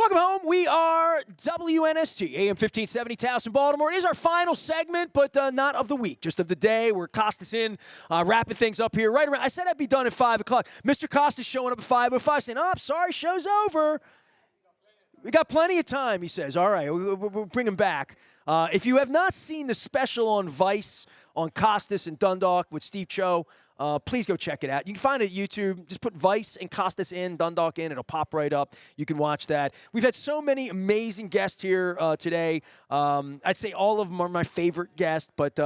Welcome home. We are WNST, AM 1570, Towson, Baltimore. It is our final segment, but not of the week, just of the day. We're Costas Inn, wrapping things up here right around. I said I'd be done at 5 o'clock. Mr. Costas showing up at 5:05 saying, oh, I'm sorry, show's over. We got plenty of time, he says. All right, we'll bring him back. If you have not seen the special on Vice on Costas and Dundalk with Steve Cho, please go check it out. You can find it at YouTube. Just put Vice and Costas Inn, Dundalk in. It'll pop right up. You can watch that. We've had so many amazing guests here today. I'd say all of them are my favorite guests, but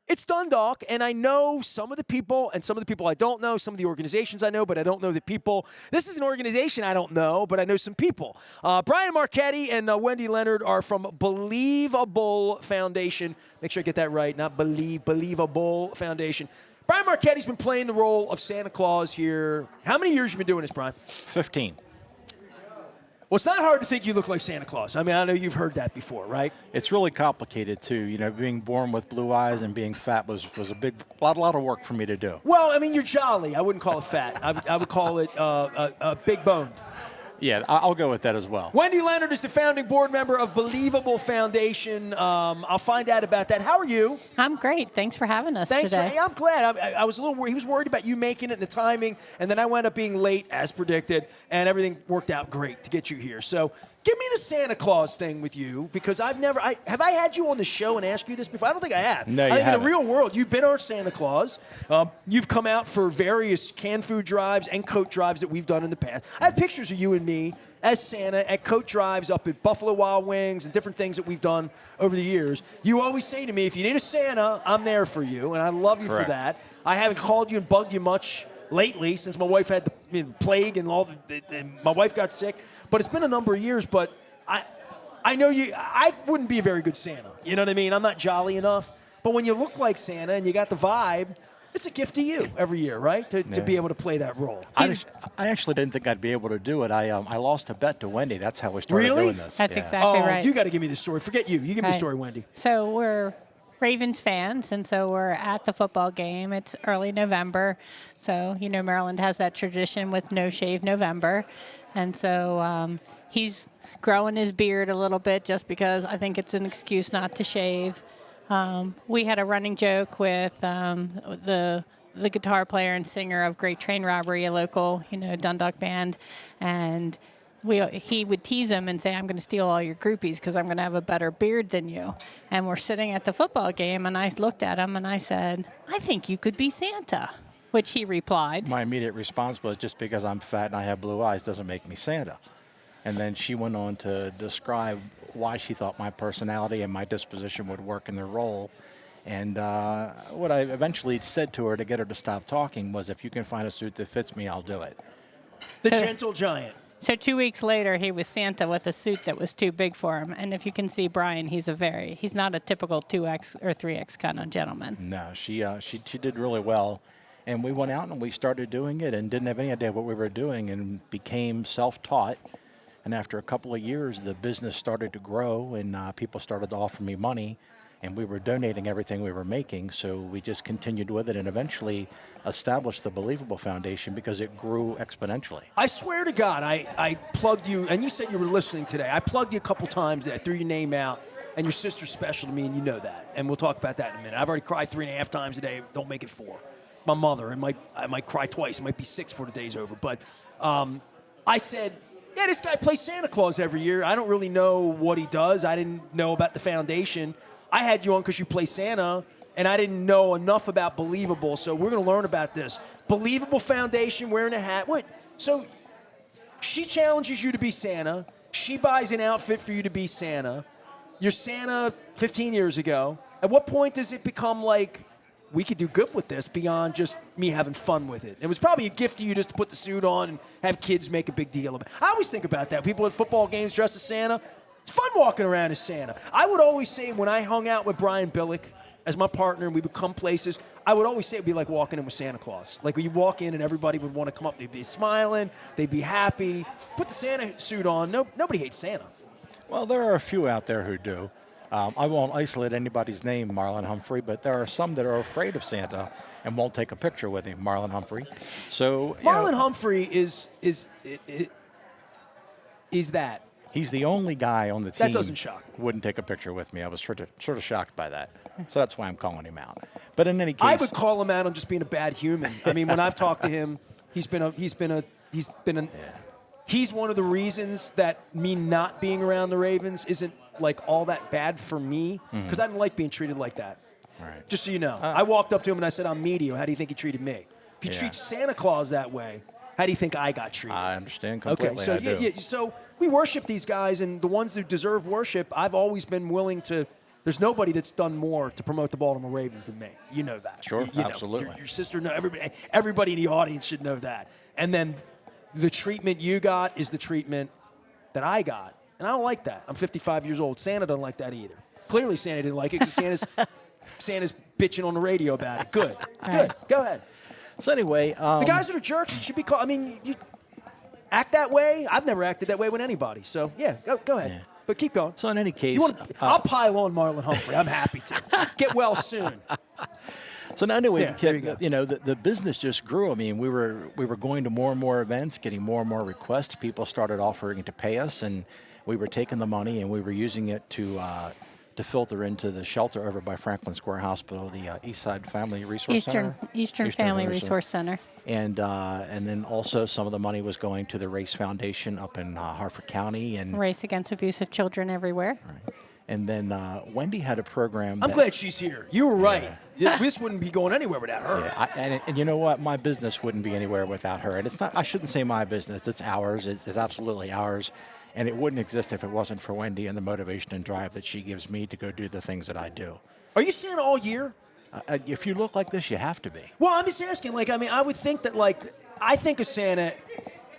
it's Dundalk, and I know some of the people, and some of the people I don't know, some of the organizations I know, but I don't know the people. This is an organization I don't know, but I know some people. Brian Marchetti and Wendy Leonard are from Believable Foundation. Make sure I get that right, not Believable Foundation. Brian Marchetti's been playing the role of Santa Claus here. How many years you been doing this, Brian? 15. Well, it's not hard to think you look like Santa Claus. I mean, I know you've heard that before, right? It's really complicated, too. You know, being born with blue eyes and being fat was a lot of work for me to do. Well, I mean, you're jolly. I wouldn't call it fat. I would call it big boned. Yeah, I'll go with that as well. Wendy Leonard is the founding board member of Believable Foundation. I'll find out about that. How are you? I'm great. Thanks for having us Hey, today. I'm glad. I was a little worried. He was worried about you making it and the timing, and then I wound up being late as predicted, and everything worked out great to get you here. So give me the Santa Claus thing with you, because have I had you on the show and asked you this before? I don't think I have. No, you I think haven't. in the real world, you've been our Santa Claus. You've come out for various canned food drives and coat drives that we've done in the past. I have pictures of you and me as Santa at coat drives up at Buffalo Wild Wings and different things that we've done over the years. You always say to me, if you need a Santa, I'm there for you, and I love you Correct. for that. I haven't called you and bugged you much lately since my wife had the plague and and my wife got sick. But it's been a number of years, but I know you. I wouldn't be a very good Santa. You know what I mean? I'm not jolly enough. But when you look like Santa and you got the vibe, it's a gift to you every year, right? To be able to play that role. I actually didn't think I'd be able to do it. I lost a bet to Wendy. That's how we started doing this. That's Yeah. exactly right. You got to give me the story. Forget you. You give me the story, Wendy. So we're Ravens fans, and so we're at the football game. It's early November. So, you know, Maryland has that tradition with No Shave November. And so he's growing his beard a little bit just because I think it's an excuse not to shave. We had a running joke with the guitar player and singer of Great Train Robbery, a local, Dundalk band, and he would tease him and say, I'm going to steal all your groupies because I'm going to have a better beard than you. And we're sitting at the football game, and I looked at him and I said, I think you could be Santa, which he replied. My immediate response was, just because I'm fat and I have blue eyes doesn't make me Santa. And then she went on to describe why she thought my personality and my disposition would work in the role. And what I eventually said to her to get her to stop talking was, if you can find a suit that fits me, I'll do it. The Gentle Giant. So 2 weeks later, he was Santa with a suit that was too big for him. And if you can see Brian, he's not a typical 2X or 3X kind of gentleman. No, she did really well. And we went out and we started doing it and didn't have any idea what we were doing and became self-taught. And after a couple of years, the business started to grow and people started to offer me money. And we were donating everything we were making, so we just continued with it and eventually established the Believable Foundation because it grew exponentially. I swear to God, I plugged you, and you said you were listening today. I plugged you a couple times. I threw your name out, and your sister's special to me, and you know that. And we'll talk about that in a minute. I've already cried 3.5 times a day. Don't make it 4. My mother, I might cry twice. It might be 6 before the day's over. But I said, yeah, this guy plays Santa Claus every year. I don't really know what he does. I didn't know about the foundation. I had you on because you play Santa, and I didn't know enough about Believable, so we're going to learn about this. Believable Foundation, wearing a hat. Wait, so she challenges you to be Santa. She buys an outfit for you to be Santa. You're Santa 15 years ago. At what point does it become like, we could do good with this beyond just me having fun with it? It was probably a gift to you just to put the suit on and have kids make a big deal of it. I always think about that. People at football games dressed as Santa. It's fun walking around as Santa. I would always say when I hung out with Brian Billick as my partner and we would come places, I would always say it would be like walking in with Santa Claus. Like when you walk in and everybody would want to come up, they'd be smiling, they'd be happy. Put the Santa suit on. Nobody hates Santa. Well, there are a few out there who do. I won't isolate anybody's name, Marlon Humphrey, but there are some that are afraid of Santa and won't take a picture with him, Marlon Humphrey. So Marlon Humphrey is that. He's the only guy on the team That doesn't shock me. who wouldn't take a picture with me. I was sort of shocked by that. So that's why I'm calling him out. But in any case, I would call him out on just being a bad human. I mean, when I've talked to him, he's one of the reasons that me not being around the Ravens isn't like all that bad for me, because I didn't like being treated like that. Right. Just so you know, I walked up to him and I said, "I'm media. How do you think he treated me? If you treat Santa Claus that way, how do you think I got treated?" I understand completely. Okay, so we worship these guys, and the ones who deserve worship, I've always been willing to. There's nobody that's done more to promote the Baltimore Ravens than me. You know that. Sure, you know, absolutely. Your sister, everybody in the audience should know that. And then the treatment you got is the treatment that I got, and I don't like that. I'm 55 years old. Santa doesn't like that either. Clearly, Santa didn't like it because Santa's bitching on the radio about it. Good. Good. Go ahead. So anyway, The guys that are jerks should be called. I mean, you act that way. I've never acted that way with anybody. So yeah, go ahead. Yeah. But keep going. So in any case, I'll pile on Marlon Humphrey. I'm happy to. Get well soon. So now anyway, Yeah, there you go. the business just grew. I mean, we were going to more and more events, getting more and more requests. People started offering to pay us, and we were taking the money and we were using it to filter into the shelter over by Franklin Square Hospital, the East Side Family Resource Center. Eastern Family Resource Center. And then also some of the money was going to the Race Foundation up in Harford County. And Race Against Abusive Children Everywhere. Right. And then Wendy had a program. I'm glad she's here. You were right. This wouldn't be going anywhere without her. Yeah, and you know what? My business wouldn't be anywhere without her. And it's not. I shouldn't say my business. It's ours. It's absolutely ours. And it wouldn't exist if it wasn't for Wendy and the motivation and drive that she gives me to go do the things that I do. Are you Santa all year? If you look like this, you have to be. Well, I'm just asking. Like, I mean, I would think that, like, I think of Santa.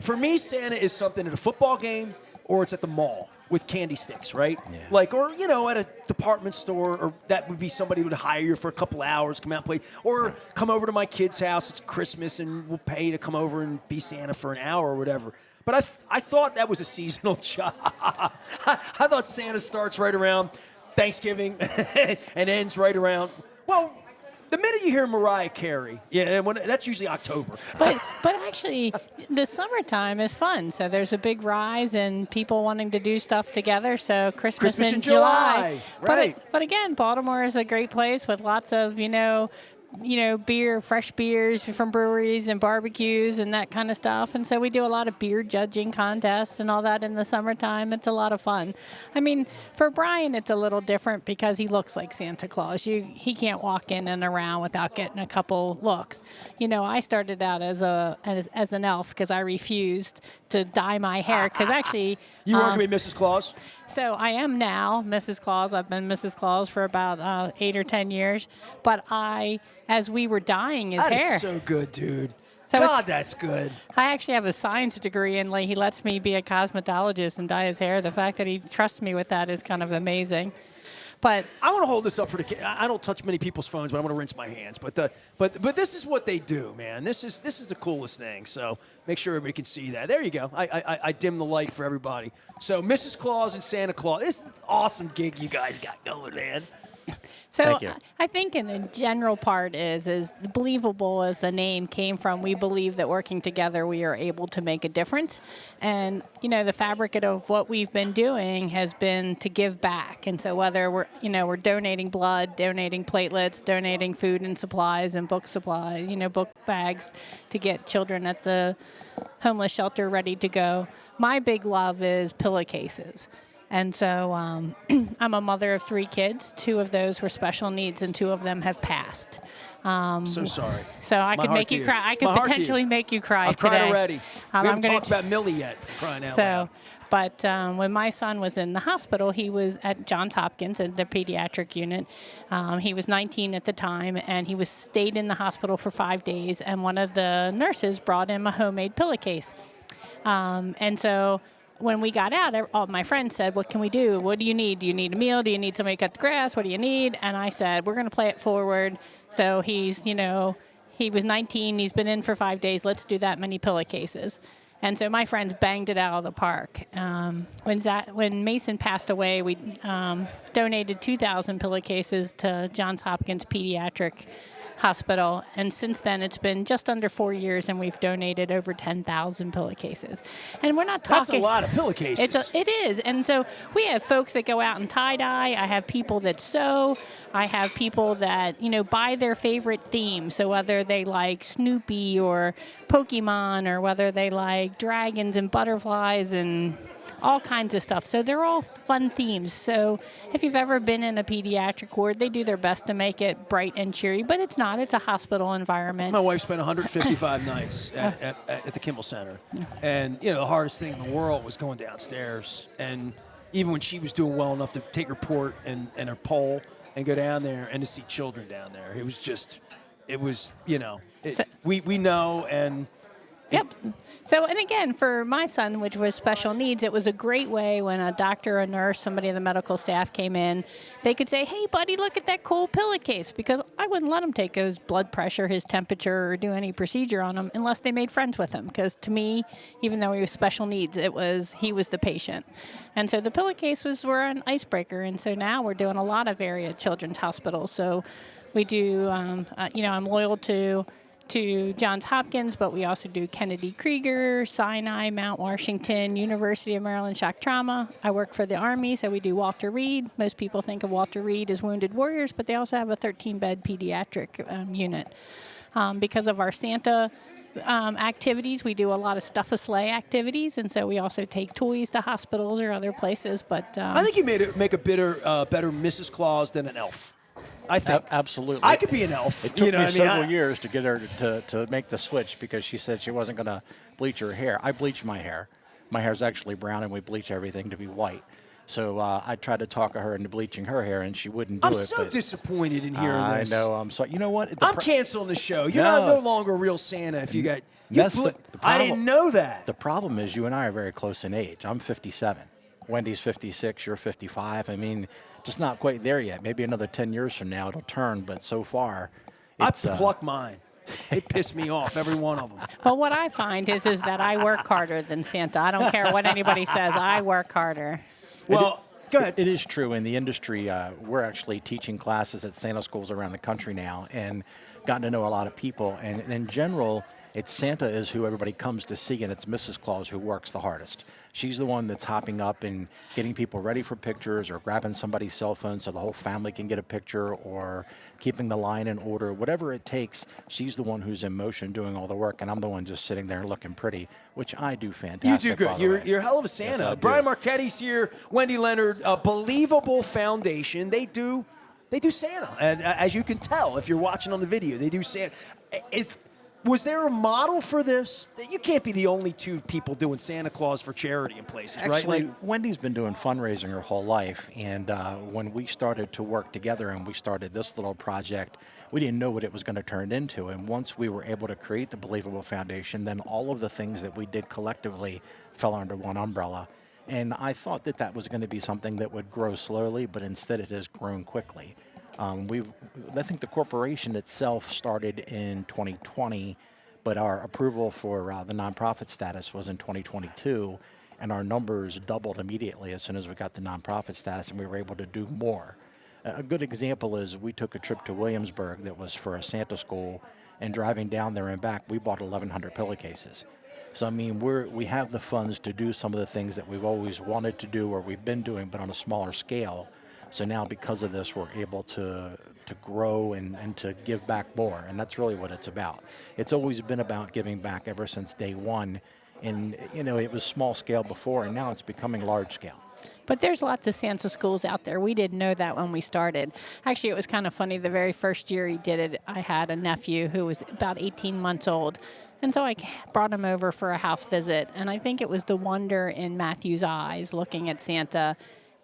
For me, Santa is something at a football game or it's at the mall with candy sticks, right? Yeah. Like, or, you know, at a department store, or that would be somebody who would hire you for a couple hours, come out and play. Or come over to my kid's house, it's Christmas, and we'll pay to come over and be Santa for an hour or whatever. But I thought that was a seasonal job. I thought Santa starts right around Thanksgiving and ends right around, well, the minute you hear Mariah Carey, that's usually October. But actually, the summertime is fun. So there's a big rise in people wanting to do stuff together. So Christmas in July. Right. But again, Baltimore is a great place with lots of, beer, fresh beers from breweries and barbecues and that kind of stuff. And so we do a lot of beer judging contests and all that in the summertime. It's a lot of fun. I mean, for Brian, it's a little different because he looks like Santa Claus. He can't walk in and around without getting a couple looks. I started out as an elf because I refused to dye my hair because actually... You weren't going to be Mrs. Claus? So I am now Mrs. Claus. I've been Mrs. Claus for about 8 or 10 years. But as we were dyeing his hair. That is so good, dude. So God, that's good. I actually have a science degree, and he lets me be a cosmetologist and dye his hair. The fact that he trusts me with that is kind of amazing. But I want to hold this up for the kids. I don't touch many people's phones, but I want to rinse my hands. But this is what they do, man. This is the coolest thing. So make sure everybody can see that. There you go. I dim the light for everybody. So Mrs. Claus and Santa Claus. This is an awesome gig you guys got going, man. So I think in the general part is believable as the name came from. We believe that working together we are able to make a difference. And, the fabric of what we've been doing has been to give back. And so whether we're donating blood, donating platelets, donating food and supplies and book supplies, book bags to get children at the homeless shelter ready to go. My big love is pillowcases. And so I'm a mother of 3 kids. 2 of those were special needs, and 2 of them have passed. So sorry. So I could make you cry. I could potentially make you cry today. I've cried already. We haven't talked about Millie yet, for crying out loud. But when my son was in the hospital, he was at Johns Hopkins in the pediatric unit. He was 19 at the time, and he stayed in the hospital for 5 days. And one of the nurses brought him a homemade pillowcase. And so when we got out, all my friends said, "What can we do? What do you need? Do you need a meal? Do you need somebody to cut the grass? What do you need?" And I said, "We're going to play it forward." So he was 19. He's been in for 5 days. Let's do that many pillowcases. And so my friends banged it out of the park. When Mason passed away, we donated 2,000 pillowcases to Johns Hopkins Pediatric Hospital, and since then it's been just under 4 years, and we've donated over 10,000 pillowcases. And we're not talking. That's a lot of pillowcases. It is, and so we have folks that go out and tie dye. I have people that sew. I have people that buy their favorite theme. So whether they like Snoopy or Pokemon, or whether they like dragons and butterflies and all kinds of stuff. So they're all fun themes. So if you've ever been in a pediatric ward, they do their best to make it bright and cheery, but it's not. It's a hospital environment. My wife spent 155 nights at the Kimball Center. And, the hardest thing in the world was going downstairs. And even when she was doing well enough to take her port and her pole and go down there and to see children down there, we know. And Yep. So, and again, for my son, which was special needs, it was a great way when a doctor, a nurse, somebody in the medical staff came in, they could say, hey, buddy, look at that cool pillowcase, because I wouldn't let him take his blood pressure, his temperature, or do any procedure on him unless they made friends with him. Because to me, even though he was special needs, he was the patient. And so the pillowcases were an icebreaker. And so now we're doing a lot of area children's hospitals. So we do, I'm loyal to Johns Hopkins, but we also do Kennedy Krieger, Sinai, Mount Washington, University of Maryland Shock Trauma. I work for the Army, so we do Walter Reed. Most people think of Walter Reed as Wounded Warriors, but they also have a 13-bed pediatric unit. Because of our Santa activities, we do a lot of stuff a sleigh activities, and so we also take toys to hospitals or other places. But I think you make a better Mrs. Claus than an elf. I think. Absolutely. I could be an elf. It took me several years to get her to make the switch, because she said she wasn't going to bleach her hair. I bleach my hair. My hair's actually brown, and we bleach everything to be white. So I tried to talk her into bleaching her hair, and she wouldn't do it. I'm so disappointed in hearing this. I know. I'm sorry. You know what? I'm canceling the show. You're no longer a real Santa if you got. I didn't know that. The problem is you and I are very close in age. I'm 57. Wendy's 56. You're 55. I mean, just not quite there yet. Maybe another 10 years from now it'll turn, but so far it's... I pluck mine. It pissed me off, every one of them. Well, what I find is that I work harder than Santa. I don't care what anybody says. I work harder. Well, go ahead. It is true. In the industry, we're actually teaching classes at Santa schools around the country now and gotten to know a lot of people. And in general, it's Santa is who everybody comes to see, and it's Mrs. Claus who works the hardest. She's the one that's hopping up and getting people ready for pictures, or grabbing somebody's cell phone so the whole family can get a picture, or keeping the line in order. Whatever it takes, she's the one who's in motion doing all the work, and I'm the one just sitting there looking pretty, which I do fantastic. You do good. You're a hell of a Santa. Yes, Brian Marchetti's here, Wendy Leonard, Believable Foundation. They do Santa. And as you can tell, if you're watching on the video, they do Santa. Was there a model for this? You can't be the only two people doing Santa Claus for charity in places, right? Actually, Wendy's been doing fundraising her whole life, and when we started to work together and we started this little project, we didn't know what it was going to turn into. And once we were able to create the Believable Foundation, then all of the things that we did collectively fell under one umbrella. And I thought that was going to be something that would grow slowly, but instead it has grown quickly. I think the corporation itself started in 2020, but our approval for the nonprofit status was in 2022, and our numbers doubled immediately as soon as we got the nonprofit status, and we were able to do more. A good example is we took a trip to Williamsburg that was for a Santa school, and driving down there and back, we bought 1,100 pillowcases. So, I mean, we have the funds to do some of the things that we've always wanted to do or we've been doing, but on a smaller scale. So now because of this, we're able to grow and to give back more, and that's really what it's about. It's always been about giving back ever since day one, and it was small scale before, and now it's becoming large scale. But there's lots of Santa schools out there. We didn't know that when we started. Actually, it was kind of funny. The very first year he did it, I had a nephew who was about 18 months old. And so I brought him over for a house visit, and I think it was the wonder in Matthew's eyes looking at Santa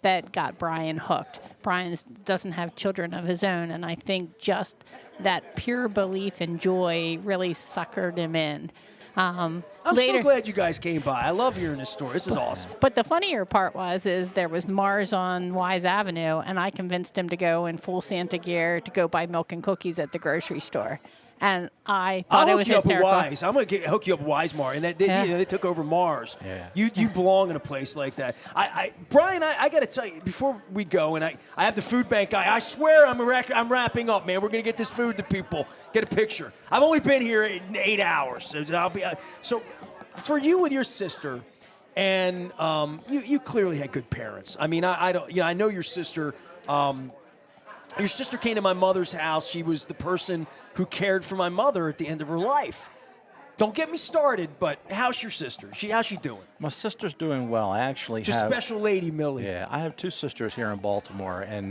that got Brian hooked. Brian doesn't have children of his own, and I think just that pure belief and joy really suckered him in. I'm so glad you guys came by. I love hearing this story. This is awesome. But the funnier part is there was Mars on Wise Avenue, and I convinced him to go in full Santa gear to go buy milk and cookies at the grocery store. And I I'll thought it hook was you up with hysterical. Wise. I'm going to hook you up with Wise Mar. And they took over Mars. Yeah. You belong in a place like that. Brian, I got to tell you, before we go, and I have the food bank guy. I swear I'm wrapping up, man. We're going to get this food to people. Get a picture. I've only been here 8 hours. So for you with your sister, and you clearly had good parents. I mean, I know your sister. Your sister came to my mother's house. She was the person who cared for my mother at the end of her life. Don't get me started, but how's your sister? How's she doing? My sister's doing well. I actually Just have special lady, Millie. Yeah, I have 2 sisters here in Baltimore, and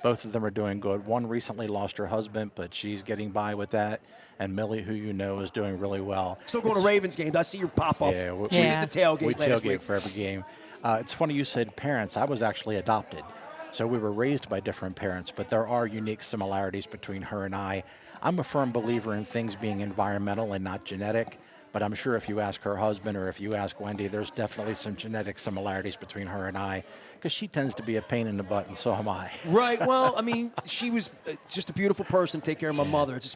both of them are doing good. One recently lost her husband, but she's getting by with that. And Millie, who you know, is doing really well. Still going to Ravens games. I see your pop up. Yeah, She was at the tailgate we last tailgate week. for every game. It's funny you said parents. I was actually adopted. So we were raised by different parents, but there are unique similarities between her and I. I'm a firm believer in things being environmental and not genetic, but I'm sure if you ask her husband or if you ask Wendy, there's definitely some genetic similarities between her and I, because she tends to be a pain in the butt, and so am I. Right. Well, I mean, she was just a beautiful person to take care of my mother. It's a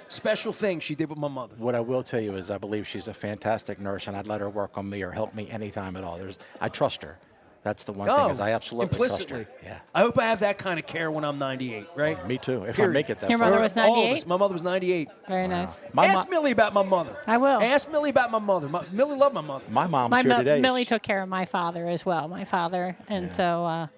special thing she did with my mother. What I will tell you is I believe she's a fantastic nurse, and I'd let her work on me or help me anytime at all. I trust her. That's the one thing, is I absolutely implicitly. trust her. Yeah. I hope I have that kind of care when I'm 98, right? Me too, if Period. I make it that Your far. mother was All of 98? us. My mother was 98. Very nice. Ask Millie about my mother. I will. Ask Millie about my mother. Millie loved my mother. My mom's here today. Millie took care of my father as well, and so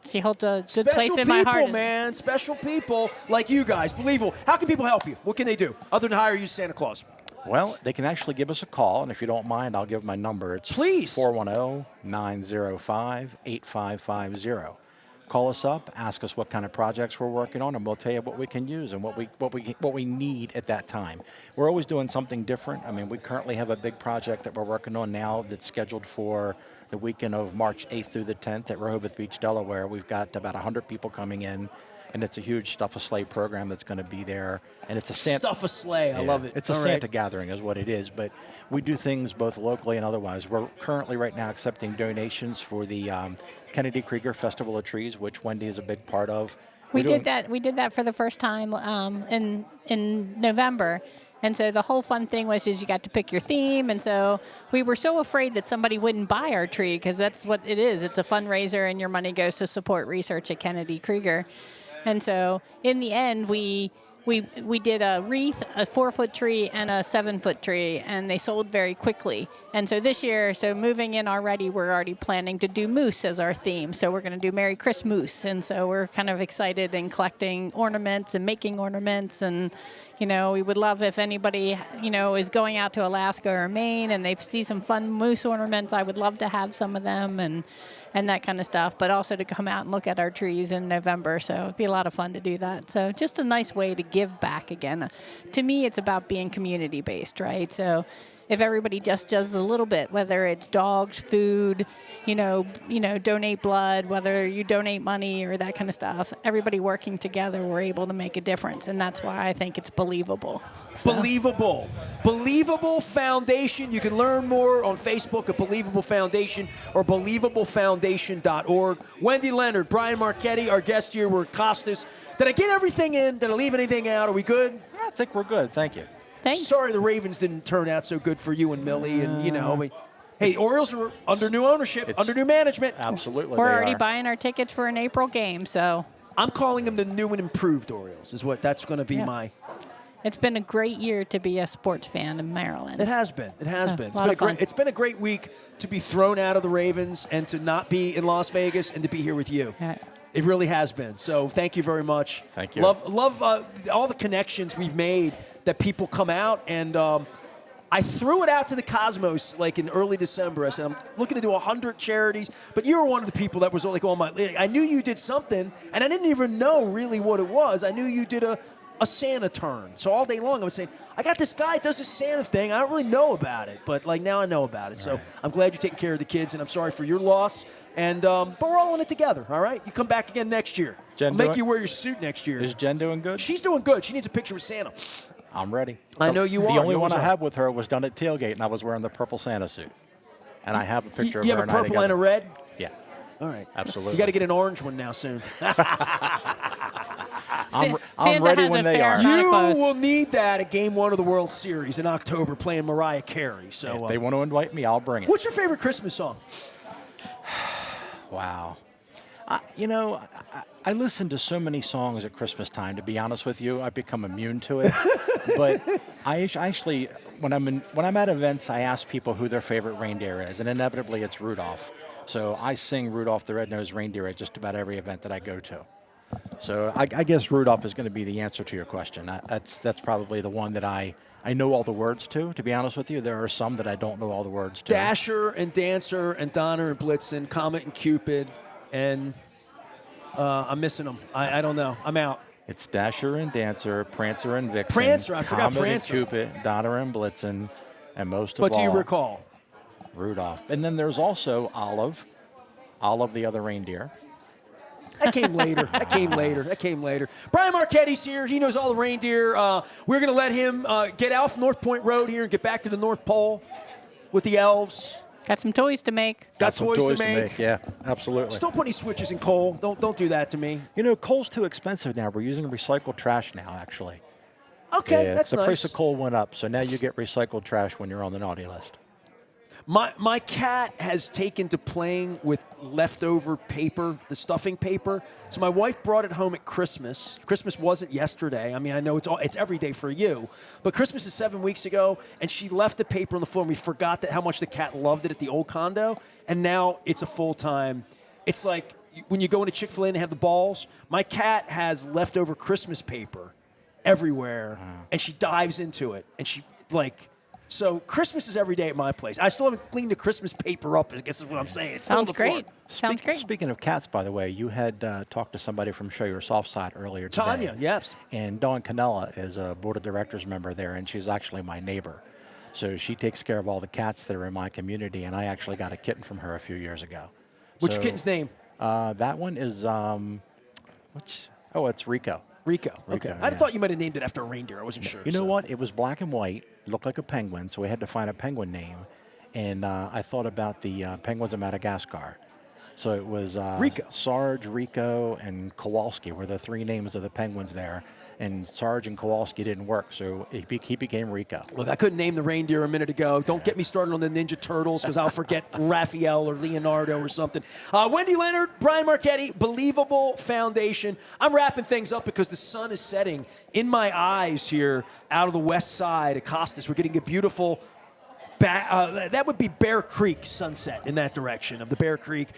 she holds a good Special place in people, my heart. man. Special people like you guys. Believable. How can people help you? What can they do other than hire you as Santa Claus? Well, they can actually give us a call, and if you don't mind, I'll give my number. It's Please. 410-905-8550. Call us up, ask us what kind of projects we're working on, and we'll tell you what we can use and what we need at that time. We're always doing something different. I mean, we currently have a big project that we're working on now that's scheduled for the weekend of March 8th through the 10th at Rehoboth Beach, Delaware. We've got about 100 people coming in. And it's a huge Stuff a Sleigh program that's going to be there. And it's a Stuff a sleigh. I love it. It's a All Santa right. gathering is what it is. But we do things both locally and otherwise. We're currently right now accepting donations for the Kennedy Krieger Festival of Trees, which Wendy is a big part of. We did that for the first time in November. And so the whole fun thing was you got to pick your theme. And so we were so afraid that somebody wouldn't buy our tree, because that's what it is. It's a fundraiser, and your money goes to support research at Kennedy Krieger. And so in the end, we did a wreath, a 4-foot tree, and a 7-foot tree, and they sold very quickly. And so this year, moving in already, we're already planning to do moose as our theme. So we're going to do Merry Christmas. And so we're kind of excited and collecting ornaments and making ornaments. And, we would love if anybody, is going out to Alaska or Maine and they see some fun moose ornaments. I would love to have some of them and that kind of stuff, but also to come out and look at our trees in November. So it'd be a lot of fun to do that. So just a nice way to give back again. To me, it's about being community-based, right? So if everybody just does a little bit, whether it's dogs, food, donate blood, whether you donate money or that kind of stuff, everybody working together, we're able to make a difference. And that's why I think it's believable. So. Believable Foundation. You can learn more on Facebook at Believable Foundation or believablefoundation.org. Wendy Leonard, Brian Marchetti, our guest here. We're Costas. Did I get everything in? Did I leave anything out? Are we good? I think we're good. Thank you. Thanks. Sorry the Ravens didn't turn out so good for you and Millie. And, hey, Orioles are under new ownership, under new management. Absolutely. We're they already are. buying our tickets for an April game, so. I'm calling them the new and improved Orioles is what that's going to be my. It's been a great year to be a sports fan in Maryland. It has been. It has been. lot of fun. It's been a great week to be thrown out of the Ravens and to not be in Las Vegas and to be here with you. Yeah. It really has been. So thank you very much. Thank you. Love all the connections we've made that people come out. And I threw it out to the cosmos like in early December. I said, I'm looking to do 100 charities. But you were one of the people that was like on my – I knew you did something, and I didn't even know really what it was. I knew you did a Santa turn. So all day long I was saying, I got this guy that does this Santa thing. I don't really know about it, but like now I know about it. So I'm glad you're taking care of the kids, and I'm sorry for your loss. And but we're all in it together, all right? You come back again next year. Jen I'll make doing- you wear your suit next year. Is Jen doing good? She's doing good. She needs a picture with Santa. I'm ready. I know you are. The only You one I always are. had with her was done at tailgate, and I was wearing the purple Santa suit. And I have a picture of You her have a and I purple and a together. red? Yeah. All right. Absolutely. You got to get an orange one now soon. I'm Santa ready has when a they fair are. amount of You clothes. will need that at Game 1 of the World Series in October playing Mariah Carey. So, If they want to invite me, I'll bring it. what's your favorite Christmas song? Wow. I listen to so many songs at Christmas time. To be honest with you, I've become immune to it. But I actually, when I'm at events, I ask people who their favorite reindeer is, and inevitably it's Rudolph. So I sing Rudolph the Red-Nosed Reindeer at just about every event that I go to. So I guess Rudolph is going to be the answer to your question. That's probably the one that I know all the words to. To be honest with you, there are some that I don't know all the words to. Dasher and Dancer and Donner and Blitzen, Comet and Cupid, and I'm missing them. I don't know. I'm out. It's Dasher and Dancer, Prancer and Vixen, Prancer, I forgot Comet Prancer. and Cupid, Donner and Blitzen, and most of But all, do you recall? Rudolph. And then there's also Olive the other reindeer. That came later. Brian Marchetti's here. He knows all the reindeer. We're going to let him get off North Point Road here and get back to the North Pole with the elves. Got some toys to make. Got some toys to make. Yeah, absolutely. Still putting switches in coal. Don't do that to me. Coal's too expensive now. We're using recycled trash now, actually. Okay, Yeah, that's the nice. price of coal went up, so now you get recycled trash when you're on the naughty list. My cat has taken to playing with leftover paper, the stuffing paper. So my wife brought it home at Christmas. Christmas wasn't yesterday. I mean, I know it's every day for you, but Christmas is 7 weeks ago, and she left the paper on the floor, and we forgot how much the cat loved it at the old condo, and now it's a full-time. It's like when you go into Chick-fil-A and they have the balls. My cat has leftover Christmas paper everywhere, and she dives into it, and she So Christmas is every day at my place. I still haven't cleaned the Christmas paper up, I guess is what I'm saying. It's still on Sounds the floor. great. Sounds great. Speaking of cats, by the way, you had talked to somebody from Show Your Soft Side earlier today. Tanya, yes. And Dawn Canella is a board of directors member there, and she's actually my neighbor. So she takes care of all the cats that are in my community, and I actually got a kitten from her a few years ago. What's your kitten's name? That one is, it's Rico. Rico. Okay. Rico, I yeah. thought you might have named it after a reindeer. I wasn't sure. You know what? It was black and white. It looked like a penguin, so we had to find a penguin name. And I thought about the penguins of Madagascar. So it was Rico. Sarge, Rico, and Kowalski were the three names of the penguins there. And Sarge and Kowalski didn't work, so he became Rico. Look, I couldn't name the reindeer a minute ago. Don't get me started on the Ninja Turtles because I'll forget Raphael or Leonardo or something. Wendy Leonard, Brian Marchetti, Believable Foundation. I'm wrapping things up because the sun is setting in my eyes here out of the west side of Costas. We're getting a beautiful that would be Bear Creek sunset in that direction of the Bear Creek.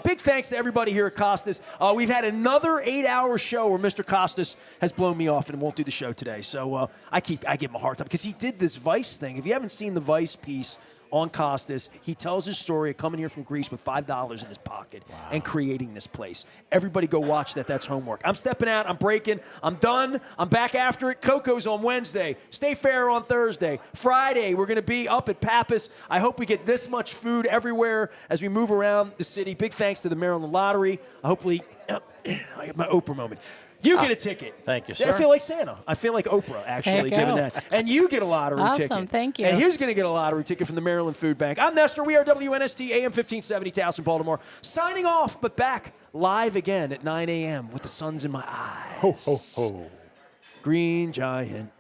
Big thanks to everybody here at Costas. We've had another 8-hour show where Mr. Costas has blown me off and won't do the show today. So I give him a hard time because he did this Vice thing. If you haven't seen the Vice piece on Costas, he tells his story of coming here from Greece with $5 in his pocket and creating this place. Everybody go watch that. That's homework. I'm stepping out. I'm breaking. I'm done. I'm back after it. Coco's on Wednesday. Stay Fair on Thursday. Friday, we're going to be up at Pappas. I hope we get this much food everywhere as we move around the city. Big thanks to the Maryland Lottery. Hopefully, I have my Oprah moment. You get a ticket. Thank you, sir. I feel like Santa. I feel like Oprah, actually, There you giving go. that. And you get a lottery ticket. Awesome, thank you. And here's going to get a lottery ticket from the Maryland Food Bank. I'm Nestor. We are WNST AM 1570, Towson, Baltimore. Signing off, but back live again at 9 a.m. with the suns in my eyes. Ho, ho, ho. Green Giant.